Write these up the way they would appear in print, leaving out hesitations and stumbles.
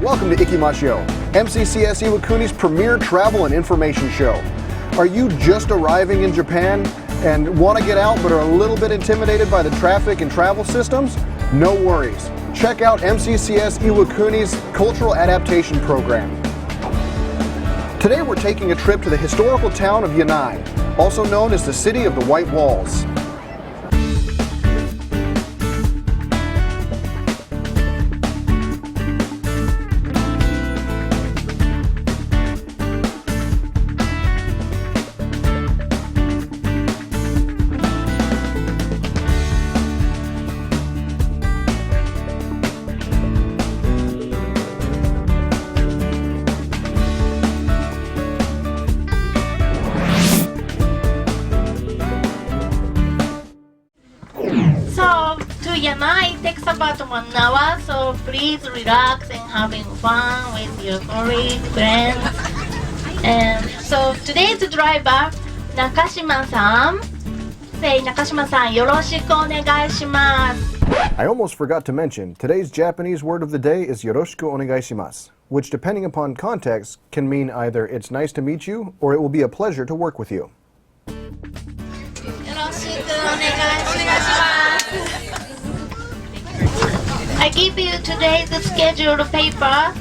Welcome to Ikimasho, MCCS Iwakuni's premier travel and information show. Are you just arriving in Japan and want to get out but are a little bit intimidated by the traffic and travel systems? No worries. Check out MCCS Iwakuni's Cultural Adaptation Program. Today we're taking a trip to the historical town of Yanai, also known as the City of the White Walls. Yanai takes about 1 hour, so please relax and having fun with your colleagues, friends. And so today's driver, Nakashima-san. Say Nakashima-san, yoroshiku onegai shimasu. I almost forgot to mention, today's Japanese word of the day is yoroshiku onegai shimasu, which depending upon context can mean either it's nice to meet you or it will be a pleasure to work with you. Yoroshiku onegai shimasu. I give you today's scheduled paper,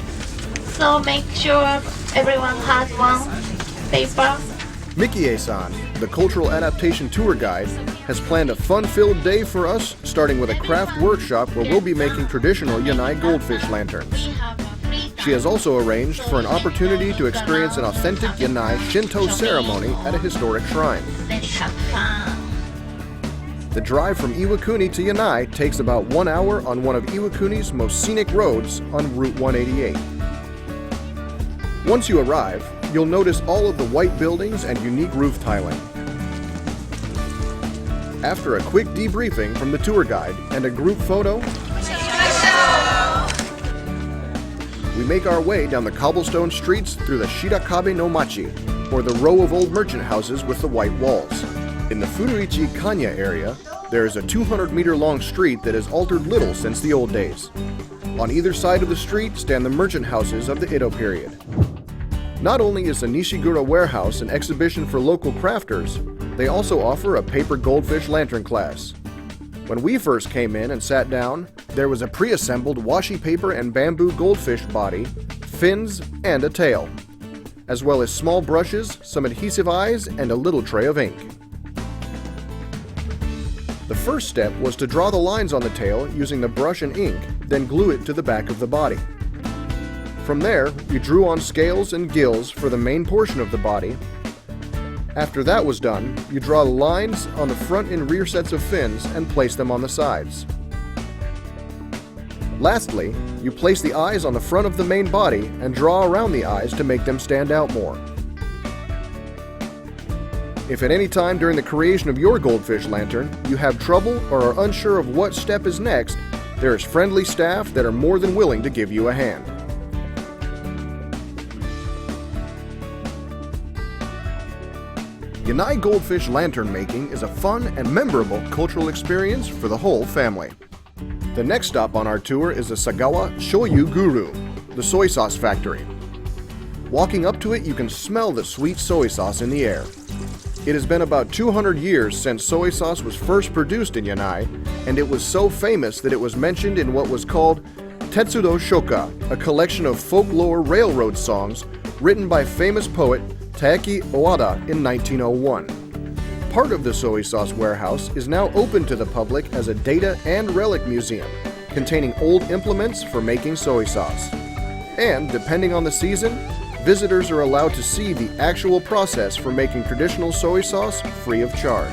so make sure everyone has one paper. Mikie-san, the Cultural Adaptation Tour Guide, has planned a fun-filled day for us, starting with a craft workshop where we'll be making traditional Yanai goldfish lanterns. She has also arranged for an opportunity to experience an authentic Yanai Shinto ceremony at a historic shrine. Let's have fun. The drive from Iwakuni to Yanai takes about 1 hour on one of Iwakuni's most scenic roads on Route 188. Once you arrive, you'll notice all of the white buildings and unique roof tiling. After a quick debriefing from the tour guide and a group photo, we make our way down the cobblestone streets through the Shirakabe no Machi, or the row of old merchant houses with the white walls. In the Furuichi Kanya area, there is a 200-meter-long street that has altered little since the old days. On either side of the street stand the merchant houses of the Edo period. Not only is the Nishigura warehouse an exhibition for local crafters, they also offer a paper goldfish lantern class. When we first came in and sat down, there was a pre-assembled washi paper and bamboo goldfish body, fins, and a tail, as well as small brushes, some adhesive eyes, and a little tray of ink. The first step was to draw the lines on the tail using the brush and ink, then glue it to the back of the body. From there, you drew on scales and gills for the main portion of the body. After that was done, you draw the lines on the front and rear sets of fins and place them on the sides. Lastly, you place the eyes on the front of the main body and draw around the eyes to make them stand out more. If at any time during the creation of your goldfish lantern you have trouble or are unsure of what step is next, there is friendly staff that are more than willing to give you a hand. Yanai goldfish lantern making is a fun and memorable cultural experience for the whole family. The next stop on our tour is the Sagawa Shoyu Guru, the soy sauce factory. Walking up to it, you can smell the sweet soy sauce in the air. It has been about 200 years since soy sauce was first produced in Yanai, and it was so famous that it was mentioned in what was called Tetsudo Shoka, a collection of folklore railroad songs written by famous poet Taeki Owada in 1901. Part of the soy sauce warehouse is now open to the public as a data and relic museum, containing old implements for making soy sauce. And, depending on the season, visitors are allowed to see the actual process for making traditional soy sauce free of charge.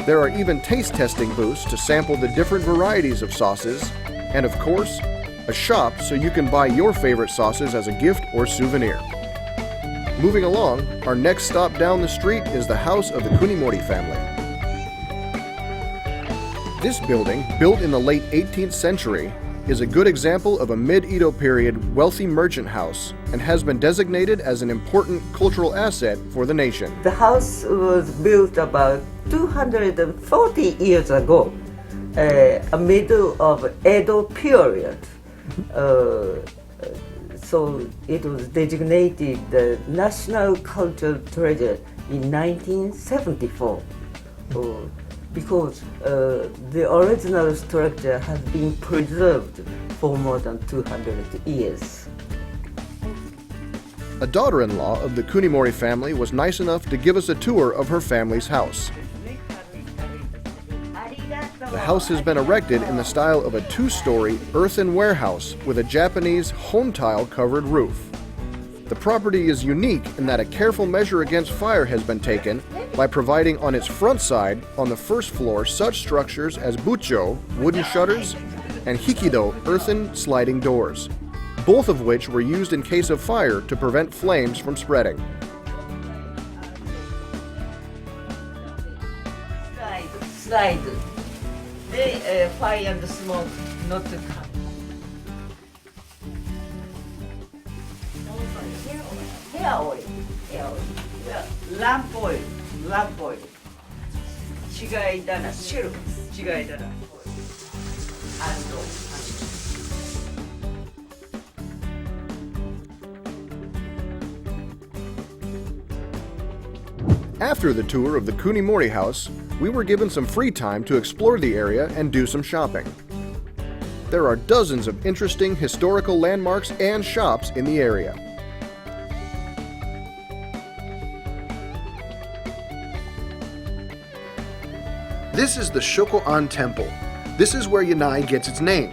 There are even taste testing booths to sample the different varieties of sauces, and of course, a shop so you can buy your favorite sauces as a gift or souvenir. Moving along, our next stop down the street is the house of the Kunimori family. This building, built in the late 18th century, is a good example of a mid-Edo period wealthy merchant house and has been designated as an important cultural asset for the nation. The house was built about 240 years ago, a middle of Edo period. So it was designated the National Cultural Treasure in 1974 because the original structure has been preserved for more than 200 years. A daughter-in-law of the Kunimori family was nice enough to give us a tour of her family's house. The house has been erected in the style of a two-story earthen warehouse with a Japanese home tile covered roof. The property is unique in that a careful measure against fire has been taken by providing on its front side, on the first floor, such structures as bucho, wooden shutters, and hikido, earthen sliding doors, both of which were used in case of fire to prevent flames from spreading. Slide. The fire and smoke not to come. Hair oil. Lamp oil. 違いだな、汁。違いだな。After the tour of the Kunimori house, we were given some free time to explore the area and do some shopping. There are dozens of interesting historical landmarks and shops in the area. This is the Shoko-an Temple. This is where Yanai gets its name.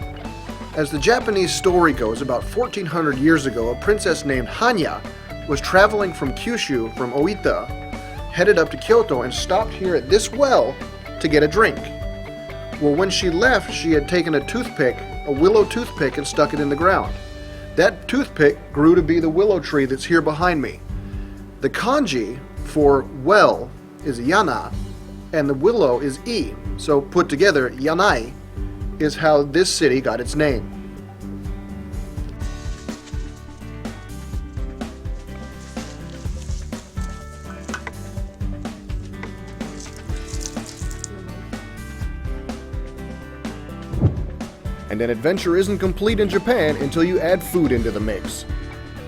As the Japanese story goes, about 1400 years ago, a princess named Hanya was traveling from Kyushu from Oita, headed up to Kyoto, and stopped here at this well to get a drink. Well, when she left, she had taken a toothpick, a willow toothpick, and stuck it in the ground. That toothpick grew to be the willow tree that's here behind me. The kanji for well is yana, and the willow is I. So put together, Yanai is how this city got its name. And an adventure isn't complete in Japan until you add food into the mix.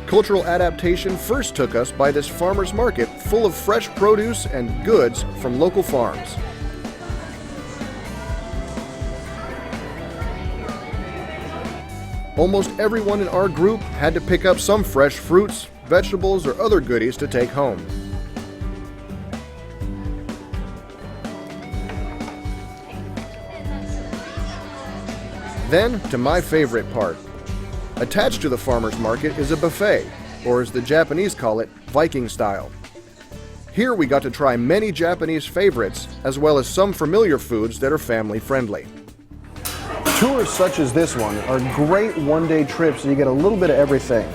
Cultural adaptation first took us by this farmer's market full of fresh produce and goods from local farms. Almost everyone in our group had to pick up some fresh fruits, vegetables, or other goodies to take home. Then to my favorite part. Attached to the farmer's market is a buffet, or as the Japanese call it, Viking style. Here we got to try many Japanese favorites, as well as some familiar foods that are family friendly. Tours such as this one are great one-day trips, so you get a little bit of everything.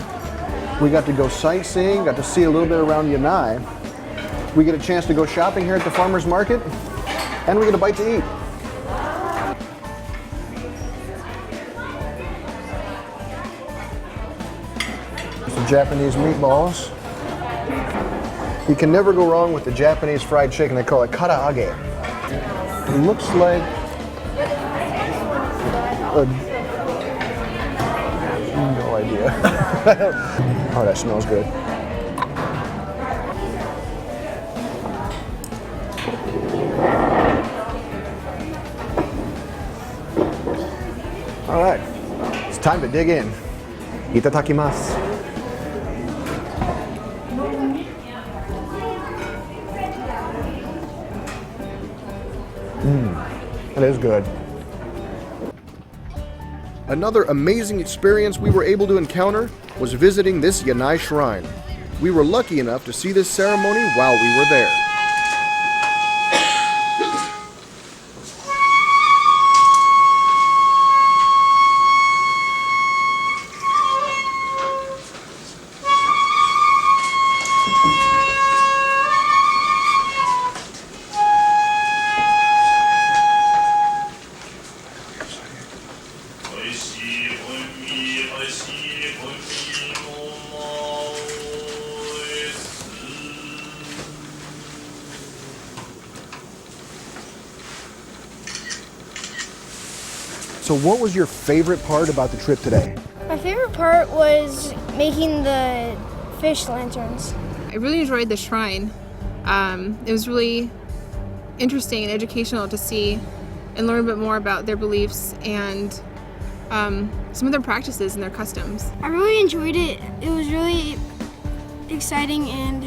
We got to go sightseeing, got to see a little bit around Yanai. We get a chance to go shopping here at the farmer's market, and we get a bite to eat. Some Japanese meatballs. You can never go wrong with the Japanese fried chicken. They call it karaage. It looks like no idea. Oh, that smells good. All right, it's time to dig in. Itadakimasu. It is good. Another amazing experience we were able to encounter was visiting this Yanai shrine. We were lucky enough to see this ceremony while we were there. So what was your favorite part about the trip today? My favorite part was making the fish lanterns. I really enjoyed the shrine. It was really interesting and educational to see and learn a bit more about their beliefs and some of their practices and their customs. I really enjoyed it. It was really exciting, and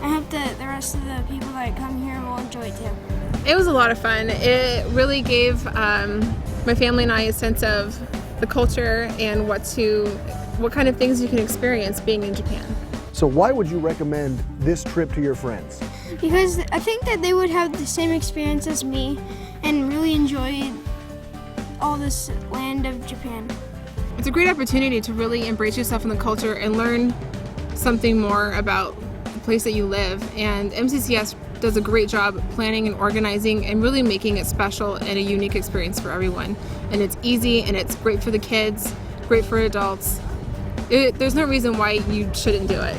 I hope that the rest of the people that come here will enjoy it too. It was a lot of fun. It really gave my family and I a sense of the culture and what kind of things you can experience being in Japan. So why would you recommend this trip to your friends? Because I think that they would have the same experience as me and really enjoy all this land of Japan. It's a great opportunity to really embrace yourself in the culture and learn something more about the place that you live. And MCCS does a great job planning and organizing and really making it special and a unique experience for everyone. And it's easy and it's great for the kids, great for adults. There's no reason why you shouldn't do it.